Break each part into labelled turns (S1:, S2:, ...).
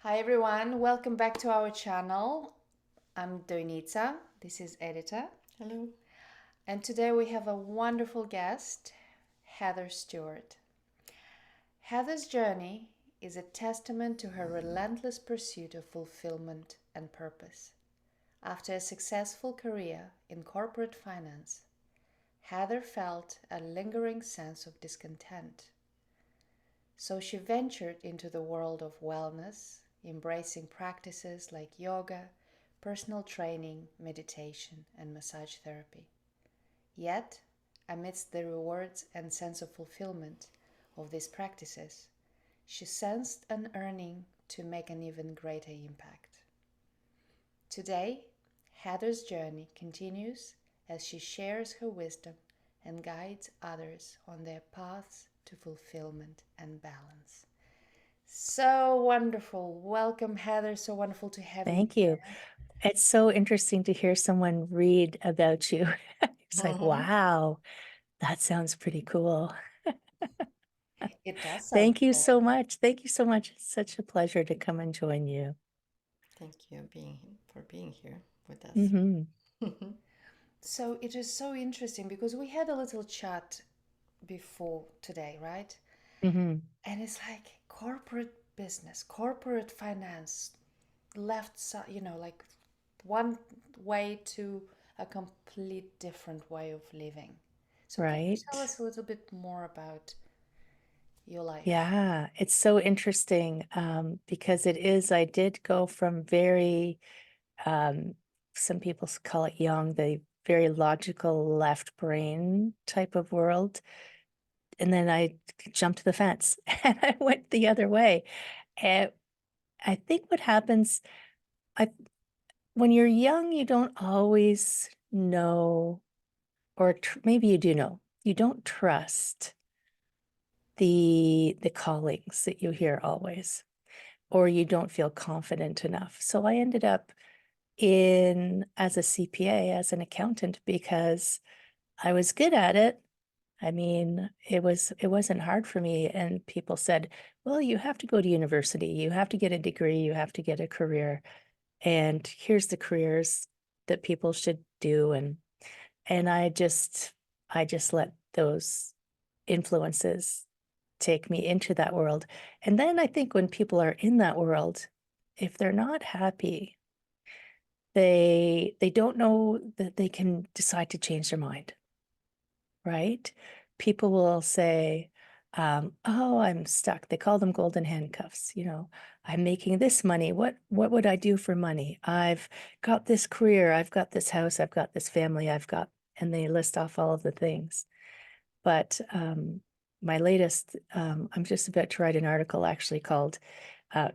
S1: Hi everyone, welcome back to our channel. I'm Doinica, this is Editor,
S2: Hello.
S1: and today we have a wonderful guest, Heather Stewart. Heather's journey is a testament to her relentless pursuit of fulfillment and purpose. After a successful career in corporate finance, Heather felt a lingering sense of discontent. So she ventured into the world of wellness, embracing practices like yoga, personal training, meditation, and massage therapy. Yet, amidst the rewards and sense of fulfillment of these practices, she sensed an yearning to make an even greater impact. Today, Heather's journey continues as she shares her wisdom and guides others on their paths to fulfillment and balance. So wonderful. Welcome, Heather. So wonderful to have you
S2: Thank you.
S1: here.
S2: It's so interesting to hear someone read about you. It's like,
S1: Mhm.
S2: wow, that sounds pretty cool.
S1: It does sound
S2: Thank you
S1: cool.
S2: so much. Thank you so much. It's such a pleasure to come and join you. Thank you for being here with us. Hmm.
S1: So it is so interesting because we had a little chat before today, right?
S2: Hmm.
S1: And it's like corporate business, corporate finance, left side, like one way to a complete different way of living. So can you tell
S2: Right.
S1: us a little bit more about your life?
S2: Yeah, it's so interesting because I did go from very, um, some people call it young, the very logical left brain type of world. And then I jumped the fence and I went the other way. And I think what happens, I when you're young, you don't always know, or maybe you do know, you don't trust the callings that you hear always, or you don't feel confident enough. So I ended up in as a CPA, as an accountant, because I was good at it. I mean, it wasn't hard for me. And people said, well, you have to go to university, you have to get a degree, you have to get a career. And here's the careers that people should do. And I just let those influences take me into that world. And then I think when people are in that world, if they're not happy, they don't know that they can decide to change their mind, right? People will say, oh, I'm stuck. They call them golden handcuffs. I'm making this money. What would I do for money? I've got this career, I've got this house, I've got this family, and they list off all of the things. But my latest, I'm just about to write an article actually called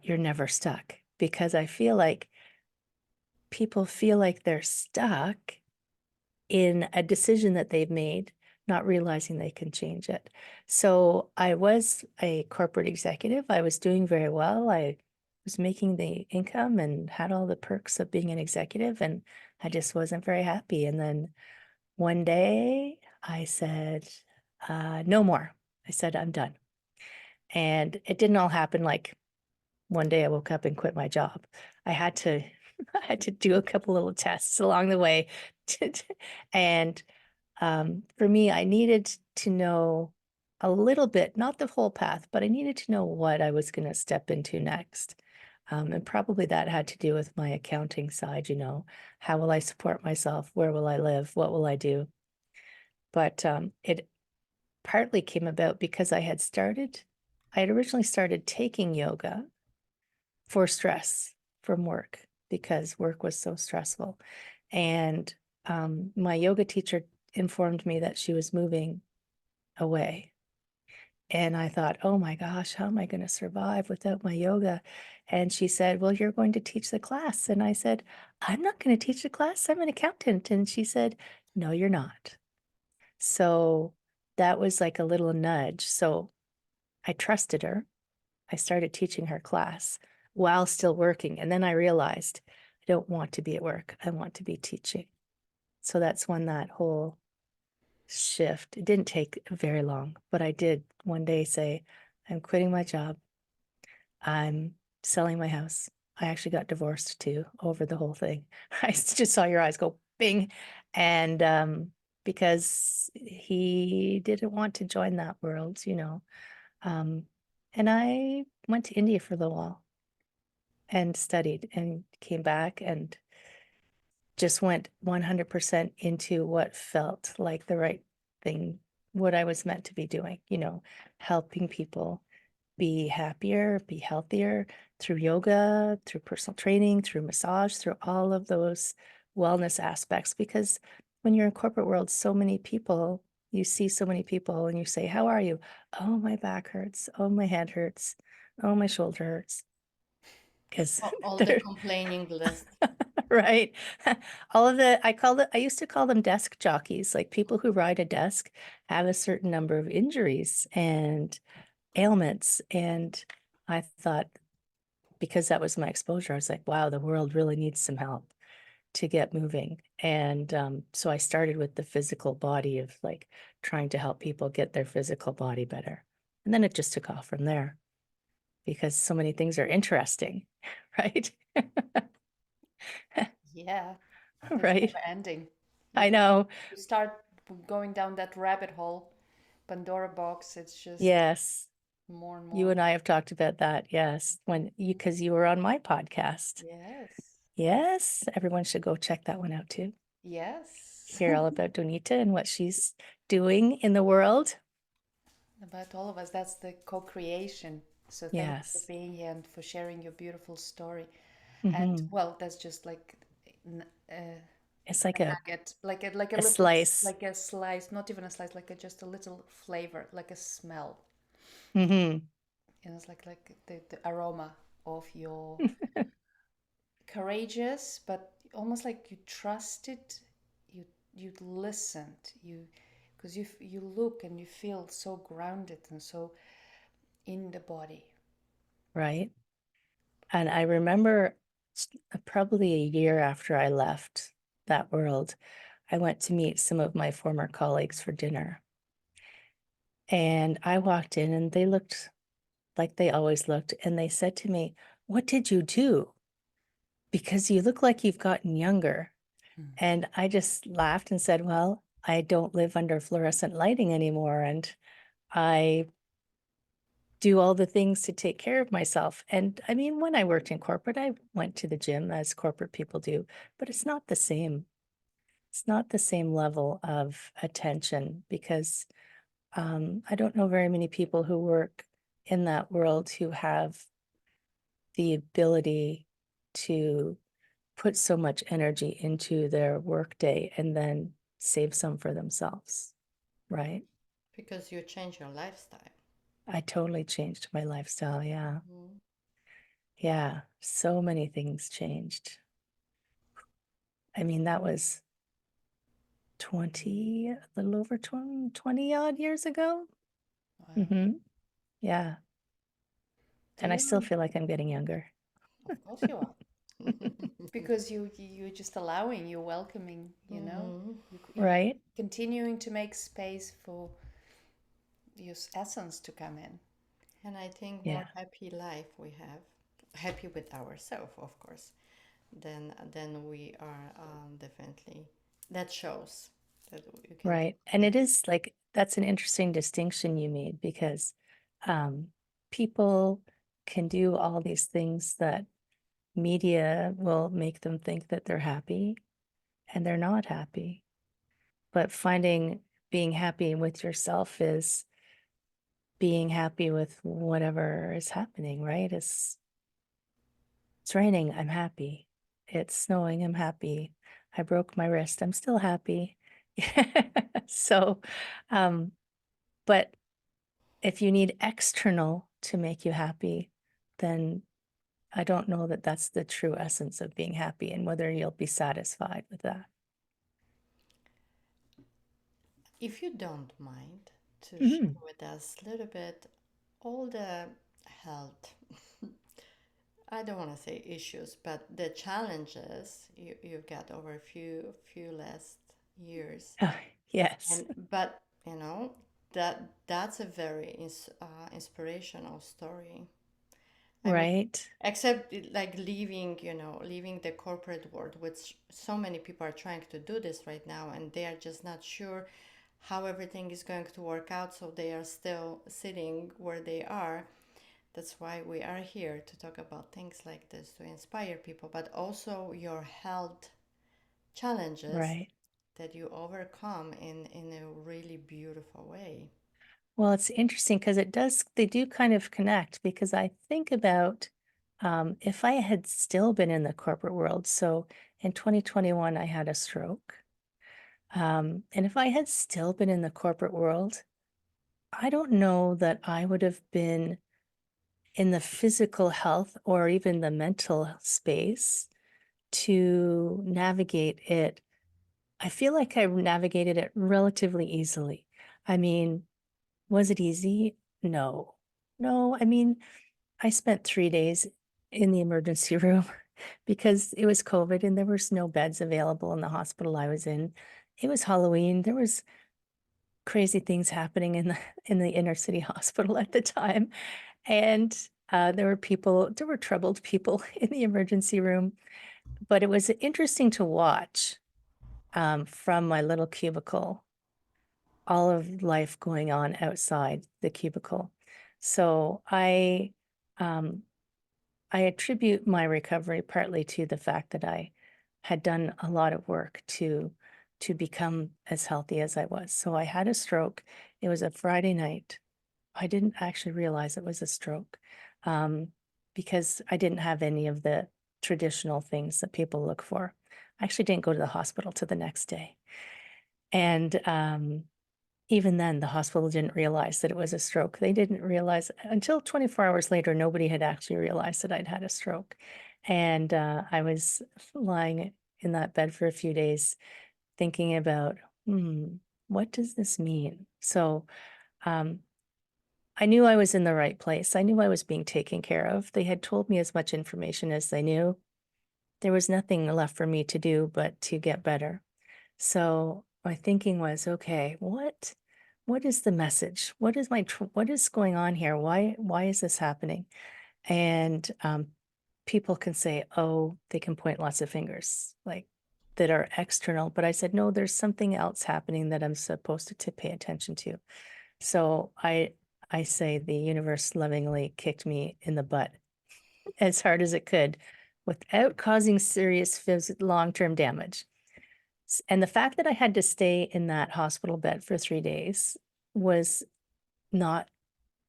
S2: You're Never Stuck, because I feel like people feel like they're stuck in a decision that they've made, not realizing they can change it. So I was a corporate executive. I was doing very well. I was making the income and had all the perks of being an executive, and I just wasn't very happy. And then one day I said, no more. I said, I'm done. And it didn't all happen like one day I woke up and quit my job. I had to I had to do a couple little tests along the way. And for me, I needed to know a little bit, not the whole path, but I needed to know what I was going to step into next. And probably that had to do with my accounting side, how will I support myself? Where will I live? What will I do? But it partly came about because I had originally started taking yoga for stress from work because work was so stressful. And my yoga teacher informed me that she was moving away. And I thought, oh my gosh, how am I going to survive without my yoga? And she said, well, you're going to teach the class. And I said, I'm not going to teach the class. I'm an accountant. And she said, no, you're not. So that was like a little nudge. So I trusted her. I started teaching her class while still working. And then I realized I don't want to be at work. I want to be teaching. So that's when that whole shift, it didn't take very long, but I did one day say, I'm quitting my job. I'm selling my house. I actually got divorced too over the whole thing. I just saw your eyes go bing. And because he didn't want to join that world, you know. Um, and I went to India for a little while and studied and came back and just went 100% into what felt like the right thing, what I was meant to be doing, you know, helping people be happier, be healthier through yoga, through personal training, through massage, through all of those wellness aspects. Because when you're in corporate world, so many people, you see so many people and you say, "How are you?" "Oh, my back hurts. Oh, my head hurts. Oh, my shoulder hurts." Because
S3: All the
S2: they're
S3: complaining list.
S2: right. I used to call them desk jockeys, like people who ride a desk have a certain number of injuries and ailments. And I thought, because that was my exposure, I was like, wow, the world really needs some help to get moving. And so I started with the physical body of like trying to help people get their physical body better. And then it just took off from there because so many things are interesting, right?
S1: Yeah, it's
S2: Right.
S1: never ending.
S2: I
S1: You
S2: know.
S1: you start going down that rabbit hole, Pandora box. It's just
S2: Yes.
S1: more and
S2: You
S1: more.
S2: and I have talked about that. Yes. Because you were on my podcast.
S1: Yes,
S2: Yes. Everyone should go check that one out too.
S1: yes.
S2: Hear all about Donita and what she's doing in the world.
S1: About all of us, that's the co-creation. So thank you for
S2: Yes.
S1: being here and for sharing your beautiful story. And
S2: Hmm.
S1: well, that's just like a
S2: It's like a
S1: nugget, like a little,
S2: slice.
S1: like a slice, not even a slice, like just a little flavor, like a smell.
S2: Hmm.
S1: And it's like the aroma of your courageous, but almost like you trusted, you you listened, because you look and you feel so grounded and so in the body.
S2: Right. And I remember probably a year after I left that world, I went to meet some of my former colleagues for dinner. And I walked in and they looked like they always looked. And they said to me, "What did you do? Because you look like you've gotten younger." And I just laughed and said, "Well, I don't live under fluorescent lighting anymore. And I do all the things to take care of myself." And I mean, when I worked in corporate, I went to the gym as corporate people do, but it's not the same. It's not the same level of attention because I don't know very many people who work in that world who have the ability to put so much energy into their workday and then save some for themselves, right?
S3: Because you change your lifestyle.
S2: I totally changed my lifestyle. Yeah.
S3: Mhm.
S2: Yeah. So many things changed. I mean, that was 20, a little over 20 odd years ago.
S1: Wow.
S2: Hmm. Yeah.
S1: Do
S2: And I
S1: you
S2: still feel like I'm getting younger.
S1: Of course you are. Because you're just allowing, you're welcoming,
S3: Mhm.
S1: you're
S2: Right.
S1: continuing to make space for your essence to come in.
S3: And I think
S2: Yeah.
S3: more happy life we have, happy with ourselves, of course, then we are definitely, that shows that you can
S2: Right. And it is like, that's an interesting distinction you made because um, people can do all these things that media will make them think that they're happy and they're not happy. But finding being happy with yourself is being happy with whatever is happening, right? It's raining, I'm happy. It's snowing, I'm happy. I broke my wrist, I'm still happy. So, um, but if you need external to make you happy, then I don't know that that's the true essence of being happy and whether you'll be satisfied with that.
S3: If you don't mind to share
S2: Mhm.
S3: with us a little bit all the health, I don't want to say issues, but the challenges you've got over a few last years.
S2: Oh, yes.
S3: And but that that's a very inspirational story. I mean,
S2: Right.
S3: except like leaving, leaving the corporate world, which so many people are trying to do this right now, and they are just not sure how everything is going to work out, so they are still sitting where they are. That's why we are here to talk about things like this to inspire people, but also your health challenges
S2: Right.
S3: that you overcome in a really beautiful way.
S2: Well, it's interesting because they do kind of connect because I think about if I had still been in the corporate world. So in 2021, I had a stroke. And if I had still been in the corporate world, I don't know that I would have been in the physical health or even the mental space to navigate it. I feel like I navigated it relatively easily. I mean, was it easy? No. No, I mean, I spent 3 days in the emergency room because it was COVID and there was no beds available in the hospital I was in. It was Halloween. There was crazy things happening in the inner city hospital at the time, and, there were troubled people in the emergency room, but it was interesting to watch, from my little cubicle, all of life going on outside the cubicle. So um, I attribute my recovery partly to the fact that I had done a lot of work to become as healthy as I was. So I had a stroke. It was a Friday night. I didn't actually realize it was a stroke, um, because I didn't have any of the traditional things that people look for. I actually didn't go to the hospital till the next day. And even then, the hospital didn't realize that it was a stroke. They didn't realize until 24 hours later, nobody had actually realized that I'd had a stroke. And I was lying in that bed for a few days thinking about, what does this mean? So um, I knew I was in the right place. I knew I was being taken care of. They had told me as much information as they knew. There was nothing left for me to do but to get better. So my thinking was, okay, what is the message? What is going on here? Why is this happening? And people can say, oh, they can point lots of fingers like that are external. But I said, no, there's something else happening that I'm supposed to pay attention to. So I say the universe lovingly kicked me in the butt as hard as it could without causing serious long-term damage. And the fact that I had to stay in that hospital bed for 3 days was not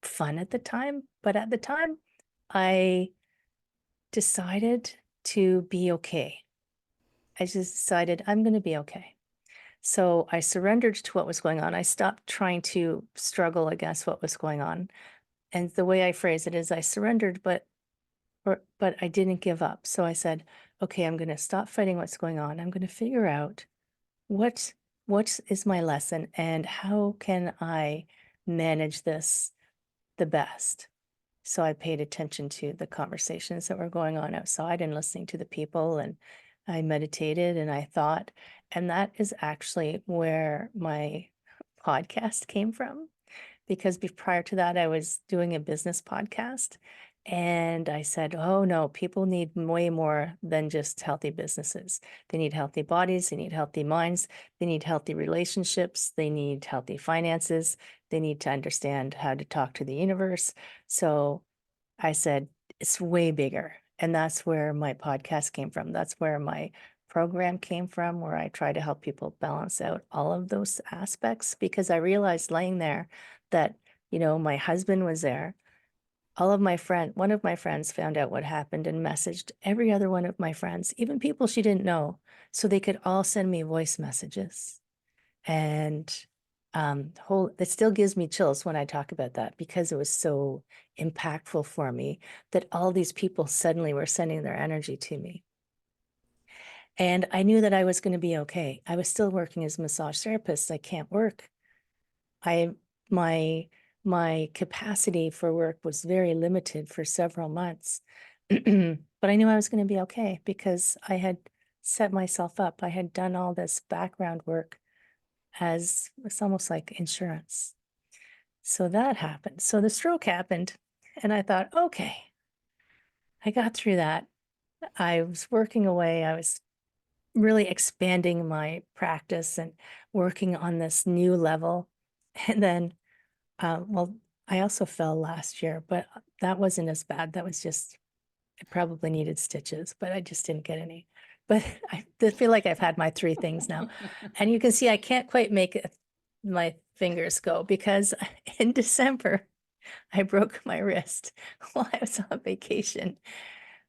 S2: fun at the time, but at the time, I decided to be okay. I just decided I'm gonna be okay. So I surrendered to what was going on. I stopped trying to struggle against what was going on. And the way I phrase it is I surrendered, but I didn't give up. So I said, okay, I'm gonna stop fighting what's going on. I'm gonna figure out what what is my lesson and how can I manage this the best? So I paid attention to the conversations that were going on outside and listening to the people, and I meditated and I thought, and that is actually where my podcast came from because prior to that, I was doing a business podcast. And I said, oh no, people need way more than just healthy businesses. They need healthy bodies, they need healthy minds, they need healthy relationships, they need healthy finances, they need to understand how to talk to the universe. So I said, it's way bigger. And that's where my podcast came from. That's where my program came from, where I try to help people balance out all of those aspects because I realized laying there that, my husband was there. One of my friends found out what happened and messaged every other one of my friends, even people she didn't know, so they could all send me voice messages. And it still gives me chills when I talk about that because it was so impactful for me that all these people suddenly were sending their energy to me. And I knew that I was going to be okay. I was still working as a massage therapist. I can't work. I my my capacity for work was very limited for several months. But I knew I was going to be okay because I had set myself up. I had done all this background work as it's almost like insurance. So that happened. So the stroke happened, and I thought, okay, I got through that. I was working away. I was really expanding my practice and working on this new level. And then, well, I also fell last year, but that wasn't as bad. That was just, I probably needed stitches, but I just didn't get any. But I feel like I've had my 3 things now. And you can see I can't quite make my fingers go because in December, I broke my wrist while I was on vacation.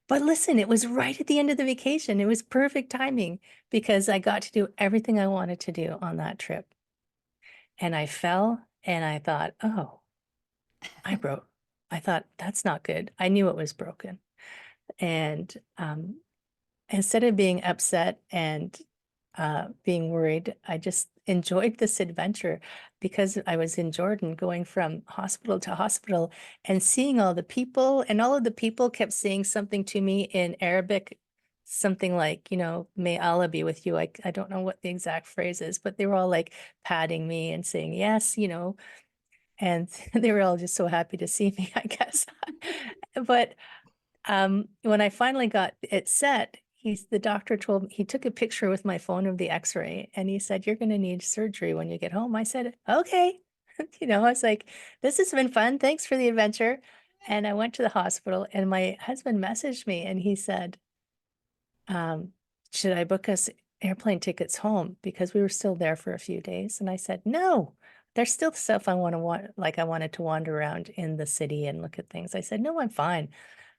S2: But listen, it was right at the end of the vacation. It was perfect timing because I got to do everything I wanted to do on that trip. And I fell and I thought, oh, I thought that's not good. I knew it was broken. And instead of being upset and being worried, I just enjoyed this adventure because I was in Jordan going from hospital to hospital and seeing all the people, and all of the people kept saying something to me in Arabic, something like, may Allah be with you. I don't know what the exact phrase is, but they were all like patting me and saying, yes, and they were all just so happy to see me, I guess. But when I finally got it set, the doctor told me, he took a picture with my phone of the x-ray and he said, you're going to need surgery when you get home. I said, okay. I was like, this has been fun. Thanks for the adventure. And I went to the hospital and my husband messaged me and he said, should I book us airplane tickets home? Because we were still there for a few days. And I said, no, there's still stuff I wanted to wander around in the city and look at things. I said, no, I'm fine.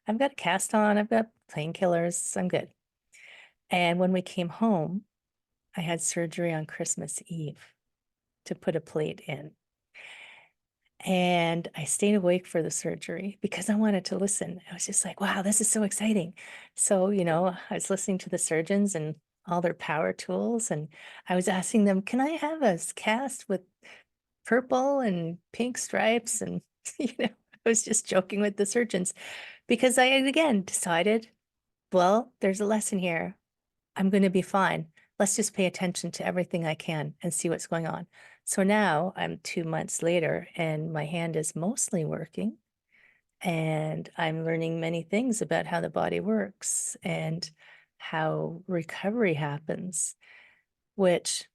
S2: I've got a cast on, I've got painkillers, I'm good. And when we came home, I had surgery on Christmas Eve to put a plate in. And I stayed awake for the surgery because I wanted to listen. I was just like, wow, this is so exciting. So, I was listening to the surgeons and all their power tools. And I was asking them, can I have a cast with purple and pink stripes? And, I was just joking with the surgeons because I had again decided, well, there's a lesson here. I'm going to be fine. Let's just pay attention to everything I can and see what's going on. So now I'm 2 months later and my hand is mostly working and I'm learning many things about how the body works and how recovery happens, which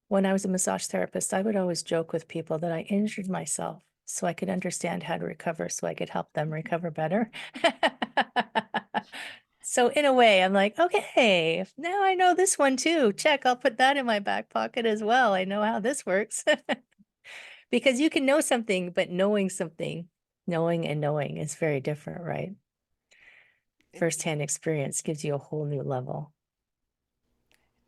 S2: when I was a massage therapist, I would always joke with people that I injured myself so I could understand how to recover so I could help them recover better. So in a way, I'm like, okay, now I know this one too. Check, I'll put that in my back pocket as well. I know how this works. Because you can know something, but knowing something, knowing and knowing is very different, right? Firsthand experience gives you a whole new level.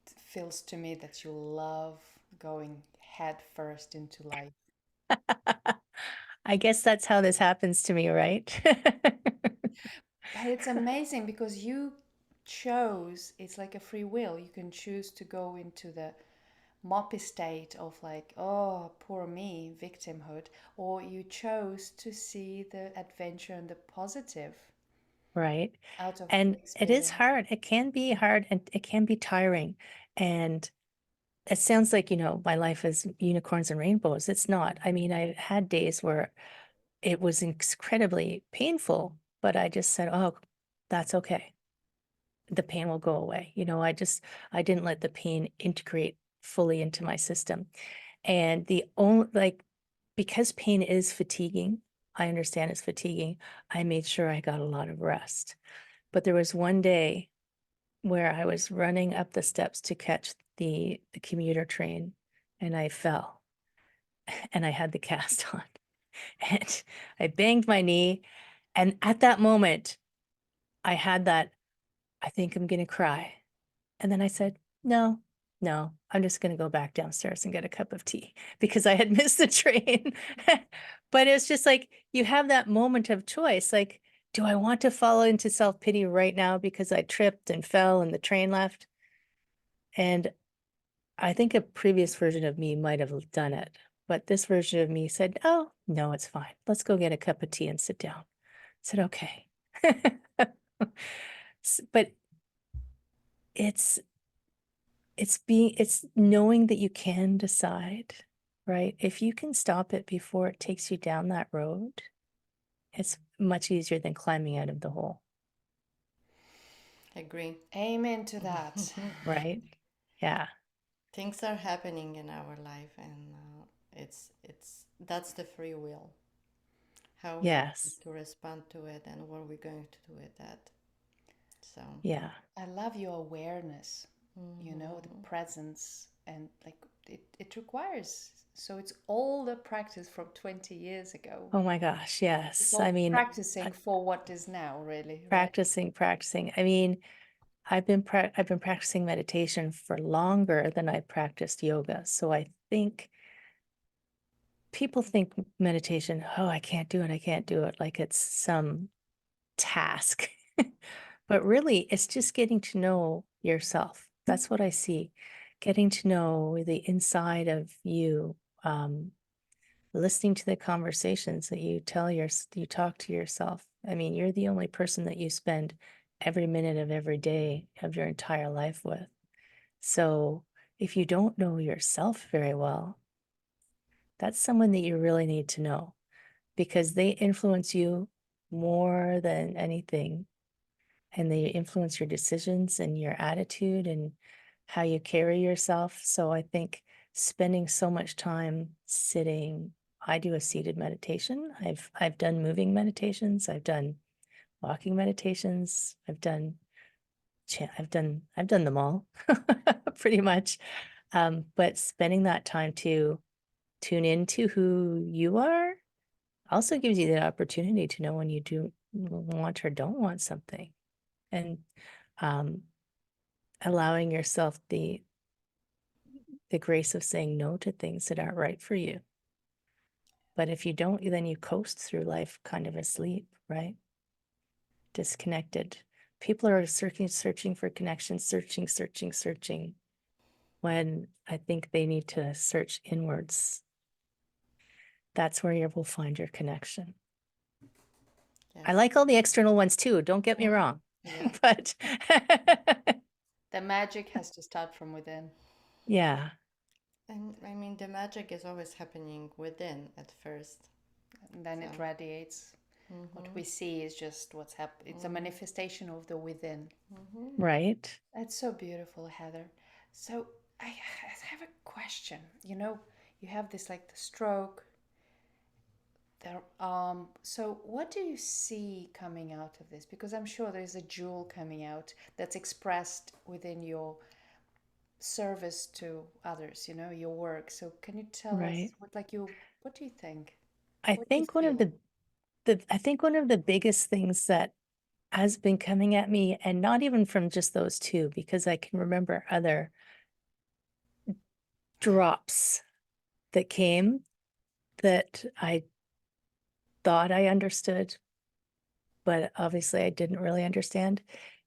S1: It feels to me that you love going head first into life.
S2: I guess that's how this happens to me, right?
S1: But it's amazing because you chose, it's like a free will. You can choose to go into the moppy state of like, oh, poor me, victimhood, or you chose to see the adventure and the positive
S2: Right.
S1: out of the
S2: And it is
S1: experience.
S2: hard. It can be hard and it can be tiring. And it sounds like, my life is unicorns and rainbows. It's not. I mean, I had days where it was incredibly painful, but I just said, oh, that's okay. The pain will go away. I didn't let the pain integrate fully into my system. And because pain is fatiguing, I understand it's fatiguing. I made sure I got a lot of rest. But there was one day where I was running up the steps to catch the commuter train and I fell and I had the cast on and I banged my knee. And at that moment, I had that, I think I'm going to cry. And then I said, no, no, I'm just going to go back downstairs and get a cup of tea because I had missed the train. But it's just like you have that moment of choice. Like, do I want to fall into self-pity right now because I tripped and fell and the train left? And I think a previous version of me might have done it, but this version of me said, oh, no, it's fine. Let's go get a cup of tea and sit down. I said, okay. But it's it's knowing that you can decide, right? If you can stop it before it takes you down that road, it's much easier than climbing out of the hole.
S3: Agree.
S1: Amen to that.
S2: right? Yeah.
S3: Things are happening in our life, and it's that's the free will. How we are going
S2: Yes.
S3: to respond to it, and what we're going to do with that. So,
S2: Yeah.
S1: I love your awareness, the
S3: mhm.
S1: presence, and like it requires. So it's all the practice from 20 years ago.
S2: Oh my gosh.
S1: It's
S2: Yes. I
S1: all
S2: mean,
S1: practicing for what is now, really, right?
S2: practicing. I mean, I've been practicing meditation for longer than I practiced yoga. So I think people think meditation, oh, I can't do it. I can't do it. Like it's some task. But really, it's just getting to know yourself. That's what I see. Getting to know the inside of you, listening to the conversations that you talk to yourself. I mean, you're the only person that you spend every minute of every day of your entire life with. So if you don't know yourself very well, that's someone that you really need to know because they influence you more than anything. And they influence your decisions and your attitude and how you carry yourself. So I think spending so much time sitting, I do a seated meditation. I've done moving meditations. I've done walking meditations. I've done them all pretty much. But spending that time to tune into who you are also gives you the opportunity to know when you do want or don't want something. And um, allowing yourself the grace of saying no to things that aren't right for you. But if you don't, then you coast through life kind of asleep, right? Disconnected. People are searching for connections, searching, when I think they need to search inwards. That's where you will find your connection. I
S3: Yes.
S2: like all the external ones too, don't get me wrong.
S3: Yeah.
S2: But
S1: The magic has to start from within,
S2: yeah,
S3: And I mean, the magic is always happening within at first.
S1: and then
S3: So,
S1: it radiates. What
S3: mm-hmm,
S1: we see is just what's happening. It's a manifestation of the within.
S3: mm-hmm.
S2: right.
S1: That's so beautiful, Heather. So I have a question. You have this like the stroke. So what do you see coming out of this? Because I'm sure there's a jewel coming out that's expressed within your service to others, your work. So can you tell
S2: Right.
S1: us what do you think?
S2: I
S1: What do you
S2: think one of
S1: feel?
S2: I think one of the biggest things that has been coming at me, and not even from just those two, because I can remember other drops that came that I thought I understood, but obviously I didn't really understand,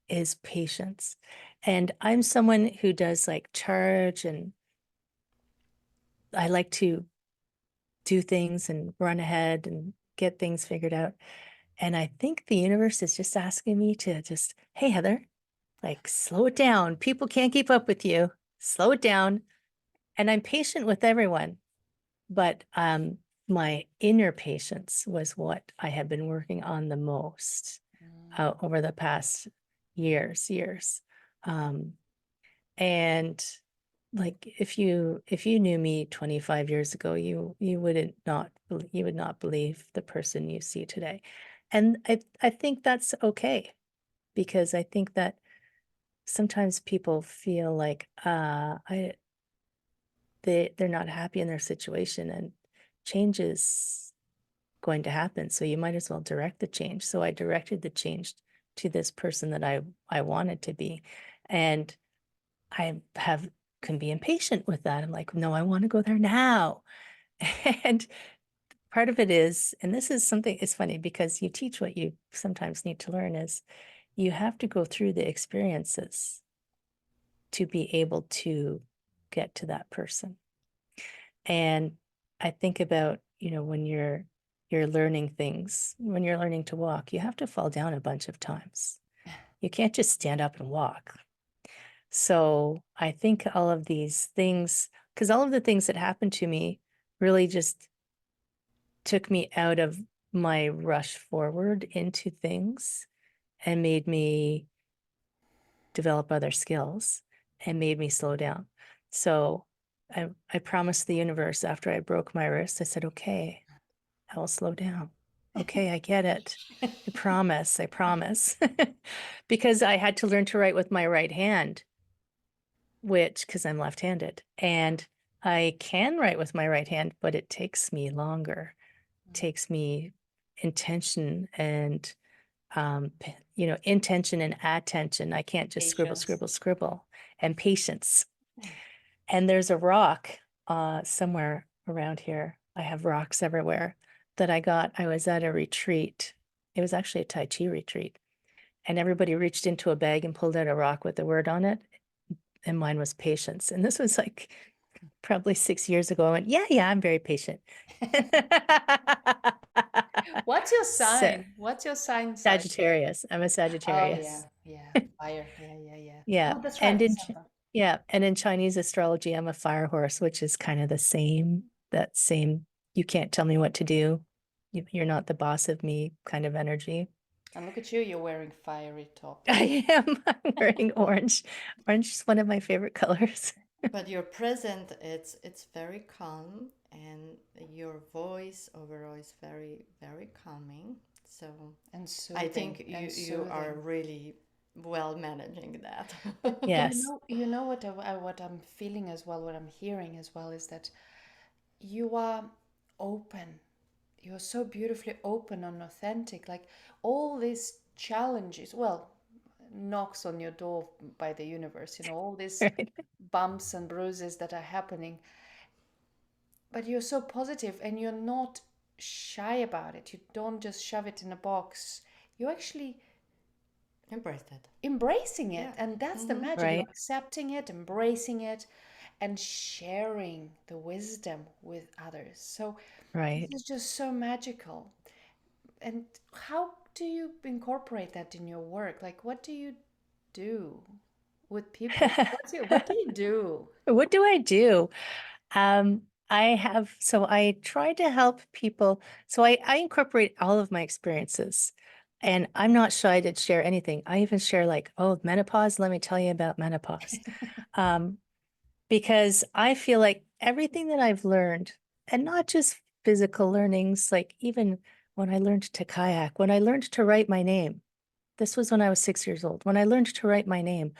S2: is patience. And I'm someone who does like charge, and I like to do things and run ahead and get things figured out. And I think the universe is just asking me to just, hey, Heather, like slow it down. People can't keep up with you. Slow it down. And I'm patient with everyone, but my inner patience was what I have been working on the most over the past years. Um, and like if you knew me 25 years ago, you would not believe the person you see today. And I think that's okay, because I think that sometimes people feel like they're not happy in their situation, and change is going to happen. So you might as well direct the change. So I directed the change to this person that I wanted to be. And I can be impatient with that. I'm like, no, I want to go there now. And part of it is, and this is something, it's funny because you teach what you sometimes need to learn, is you have to go through the experiences to be able to get to that person. And I think about, when you're learning things, when you're learning to walk, you have to fall down a bunch of times. You can't just stand up and walk. So I think all of these things, because all of the things that happened to me really just took me out of my rush forward into things and made me develop other skills and made me slow down. So I promised the universe after I broke my wrist, I said, okay, I will slow down. Okay, I get it. I promise, I promise. Because I had to learn to write with my right hand, because I'm left-handed. And I can write with my right hand, but it takes me longer. It takes me intention and intention and attention. I can't just scribble,
S1: Patience.
S2: scribble, scribble, and patience. And there's a rock somewhere around here. I have rocks everywhere that I got. I was at a retreat. It was actually a Tai Chi retreat. And everybody reached into a bag and pulled out a rock with a word on it. And mine was patience. And this was like probably 6 years ago. I went, yeah, I'm very patient.
S1: What's your
S2: So,
S1: sign? What's your sign?
S2: Sagittarius. I'm a
S1: Oh yeah,
S2: Sagittarius.
S1: yeah, fire. Yeah.
S2: Yeah.
S1: Oh, that's right,
S2: And
S1: December.
S2: and in Chinese astrology, I'm a fire horse, which is kind of the same, that same, you can't tell me what to do. You're not the boss of me kind of energy.
S1: And look at you, you're wearing fiery top.
S2: I am. I'm wearing orange. Orange is one of my favorite colors.
S3: But your present, it's very calm, and your voice overall is very, very calming. So
S1: And
S3: I
S1: soothing.
S3: think
S1: And
S3: you are
S1: soothing.
S3: really well managing that.
S1: But
S2: Yes.
S1: you know what I'm feeling as well, what I'm hearing as well is that you are open. You're so beautifully open and authentic. Like all these challenges, well, knocks on your door by the universe, all these
S2: Right.
S1: bumps and bruises that are happening. But you're so positive and you're not shy about it. You don't just shove it in a box. You actually
S3: Embrace that.
S1: embracing it.
S3: Yeah.
S1: And that's the
S3: Mm-hmm.
S1: magic. You're
S2: Right.
S1: accepting it, embracing it, and sharing the wisdom with others. So
S2: Right.
S1: this is just so magical. And how do you incorporate that in your work? Like, what do you do with people? What do you do?
S2: What do I do? So I try to help people. So I incorporate all of my experiences, and I'm not shy to share anything. I even share like, oh, menopause, let me tell you about menopause. Um, because I feel like everything that I've learned, and not just physical learnings, like even when I learned to kayak, when I learned to write my name, this was when I was 6 years old. When I learned to write my name,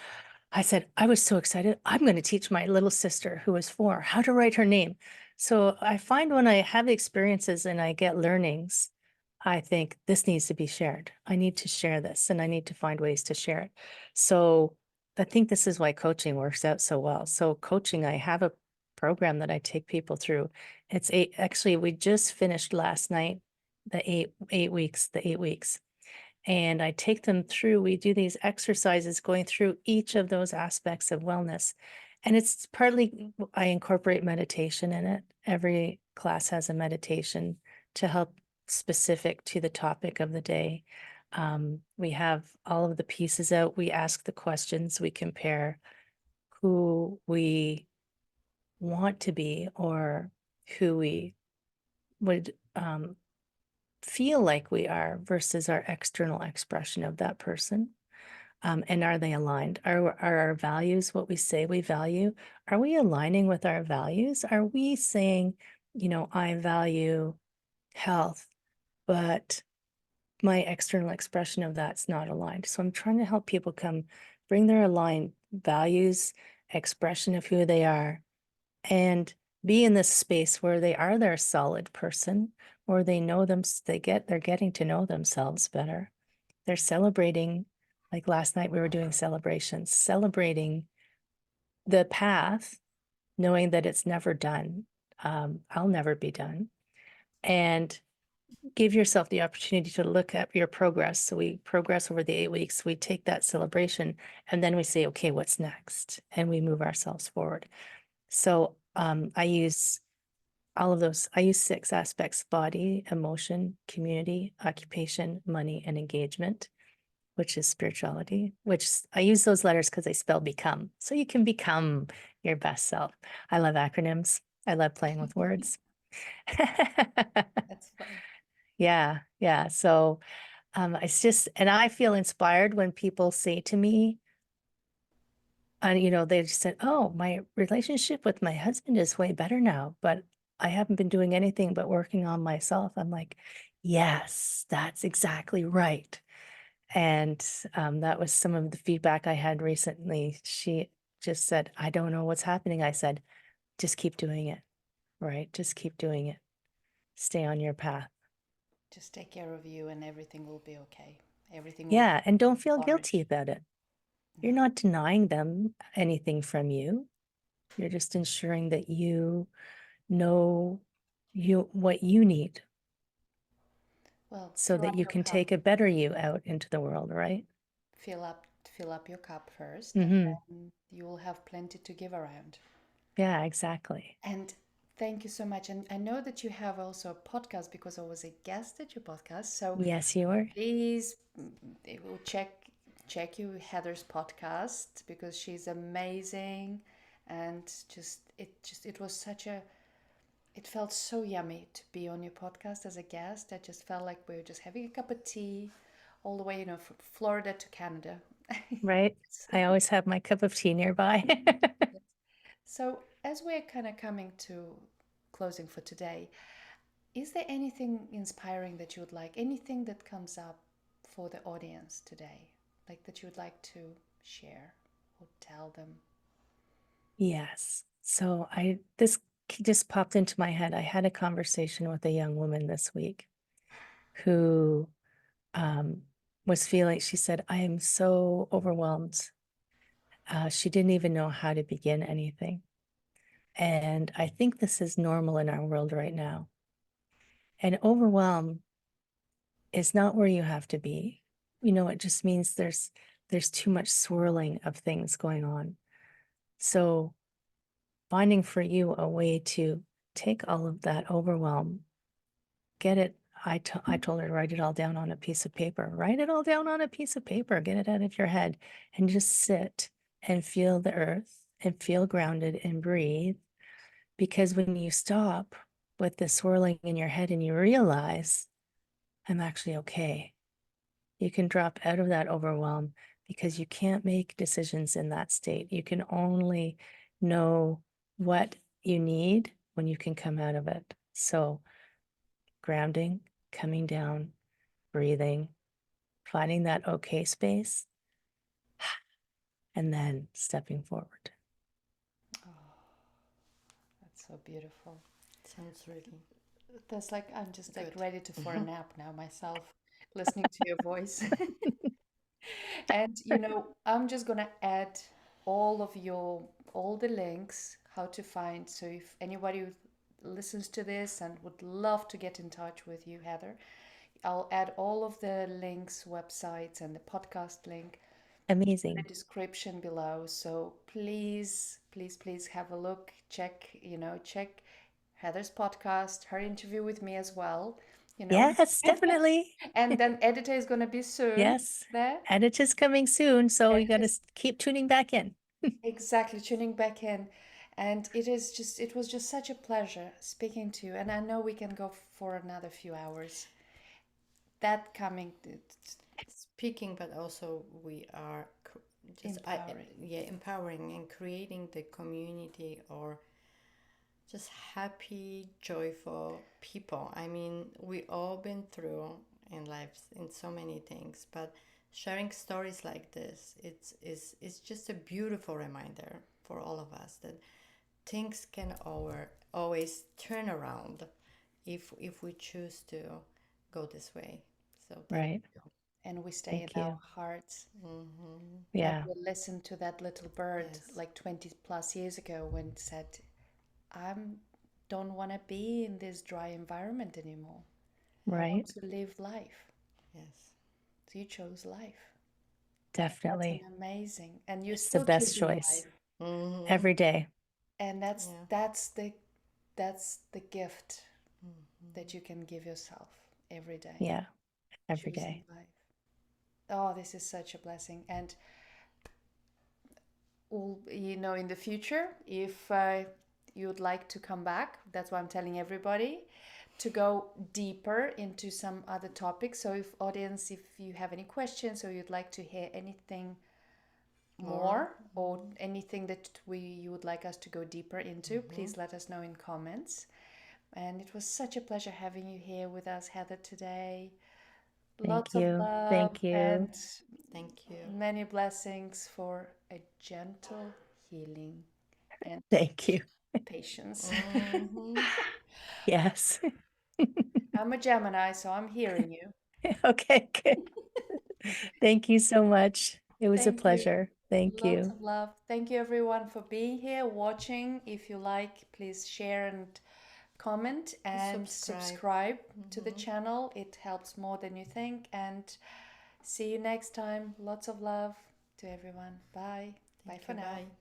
S2: I said, I was so excited. I'm going to teach my little sister who was 4 how to write her name. So I find when I have experiences and I get learnings, I think this needs to be shared. I need to share this and I need to find ways to share it. So I think this is why coaching works out so well. So coaching, I have a program that I take people through. Actually, we just finished last night, the 8 weeks. And I take them through, we do these exercises going through each of those aspects of wellness. And it's partly, I incorporate meditation in it. Every class has a meditation to help specific to the topic of the day. We have all of the pieces out. We ask the questions, we compare who we want to be or who we would feel like we are versus our external expression of that person. And are they aligned? Are our values what we say we value? Are we aligning with our values? Are we saying, I value health, but my external expression of that's not aligned? So I'm trying to help people bring their aligned values, expression of who they are, and be in this space where they are their solid person, or they know them, they're getting to know themselves better. They're celebrating, like last night we were doing celebrations, celebrating the path, knowing that it's never done. I'll never be done. And give yourself the opportunity to look at your progress. So we progress over the 8 weeks, we take that celebration, and then we say, okay, what's next? And we move ourselves forward. So I use all of those. I use 6 aspects: body, emotion, community, occupation, money, and engagement, which is spirituality, which I use those letters because they spell become. So you can become your best self. I love acronyms. I love playing with words.
S1: That's fun.
S2: Yeah. So it's just, and I feel inspired when people say to me, they just said, oh, my relationship with my husband is way better now, but I haven't been doing anything but working on myself. I'm like, yes, that's exactly right. And that was some of the feedback I had recently. She just said, I don't know what's happening. I said, just keep doing it, right? Just keep doing it. Stay on your path.
S1: Just take care of you and everything will be okay. Everything will
S2: Yeah. And don't feel guilty
S1: flourish.
S2: about it. You're
S1: No.
S2: not denying them anything from you. You're just ensuring that you know what you need
S1: Well,
S2: so
S1: fill
S2: that
S1: up
S2: you
S1: your
S2: can
S1: cup.
S2: take a better you out into the world, right?
S1: Fill up your cup first, and
S2: Mm-hmm.
S1: then you will have plenty to give around.
S2: Yeah, exactly.
S1: And thank you so much. And I know that you have also a podcast because I was a guest at your podcast. So
S2: Yes, you are.
S1: please will check you Heather's podcast because she's amazing, and it was such a it felt so yummy to be on your podcast as a guest. I just felt like we were just having a cup of tea all the way, from Florida to Canada.
S2: Right.
S1: So,
S2: I always have my cup of tea nearby.
S1: so as we're kind of coming to closing for today, is there anything inspiring that you would like, anything that comes up for the audience today, like that you would like to share or tell them?
S2: Yes. So this just popped into my head. I had a conversation with a young woman this week who um, was feeling, she said, I am so overwhelmed. She didn't even know how to begin anything. And I think this is normal in our world right now. And overwhelm is not where you have to be. It just means there's too much swirling of things going on. So finding for you a way to take all of that overwhelm, get it. I told her to write it all down on a piece of paper. Write it all down on a piece of paper. Get it out of your head and just sit and feel the earth and feel grounded and breathe. Because when you stop with the swirling in your head and you realize, I'm actually okay, you can drop out of that overwhelm because you can't make decisions in that state. You can only know what you need when you can come out of it. So, grounding, coming down, breathing, finding that okay space, and then stepping forward.
S1: Oh, that's so beautiful.
S3: Sounds really
S1: That's like I'm just like
S3: good.
S1: ready to for a nap now myself, listening to your voice. And I'm just gonna add all the links how to find. So if anybody listens to this and would love to get in touch with you, Heather, I'll add all of the links, websites, and the podcast link in the
S2: Amazing.
S1: description below. So please, please, please have a look. Check Heather's podcast, her interview with me as well. You know,
S2: Yes, definitely.
S1: and then editor is gonna be soon
S2: Yes.
S1: there.
S2: And it is coming soon. So you got to
S1: Editor
S2: keep tuning back in.
S1: exactly, tuning back in. And it was just such a pleasure speaking to you. And I know we can go for another few hours. That coming,
S3: Speaking, but also we are
S1: empowering.
S3: empowering and creating the community or just happy, joyful people. I mean, we all been through in life in so many things, but sharing stories like this, it's just a beautiful reminder for all of us that things can always turn around if we choose to go this way. So thank
S2: Right.
S3: you.
S1: And we stay in
S2: Thank
S1: our
S2: you.
S1: hearts.
S3: Mm-hmm.
S1: And
S2: Yeah.
S1: we listened to that little bird
S3: Yes.
S1: like 20 plus years ago when it said, I don't want to be in this dry environment anymore. I want
S2: Right.
S1: to live life.
S3: Yes.
S1: So you chose life. That's an
S2: Definitely.
S1: amazing, and you're
S2: It's the
S1: still
S2: best
S1: choosing
S2: choice
S1: life.
S3: Mm-hmm.
S2: every day.
S1: And that's
S3: Yeah.
S1: that's the that's the gift
S3: Mm-hmm.
S1: that you can give yourself every day,
S2: Yeah. Every
S1: choosing
S2: day.
S1: life. Oh, this is such a blessing. And in the future, if you'd like to come back, that's why I'm telling everybody to go deeper into some other topics. So if audience, if you have any questions or you'd like to hear anything more, or anything that you would like us to go deeper into, please let us know in comments. And it was such a pleasure having you here with us, Heather, today.
S2: Thank
S1: Lots of
S2: you.
S1: love
S2: Thank you.
S1: and
S3: Thank you.
S1: many blessings for a gentle healing and
S2: Thank you.
S1: patience.
S2: Yes.
S1: I'm a Gemini, so I'm hearing you.
S2: Okay, good. Thank you so much. It was a
S1: Thank you.
S2: pleasure. Thank
S1: Lots
S2: you.
S1: of love. Thank you, everyone, for being here, watching. If you like, please share and comment and subscribe to the channel. It helps more than you think. And see you next time. Lots of love to everyone. Bye. Bye for now.
S3: Bye.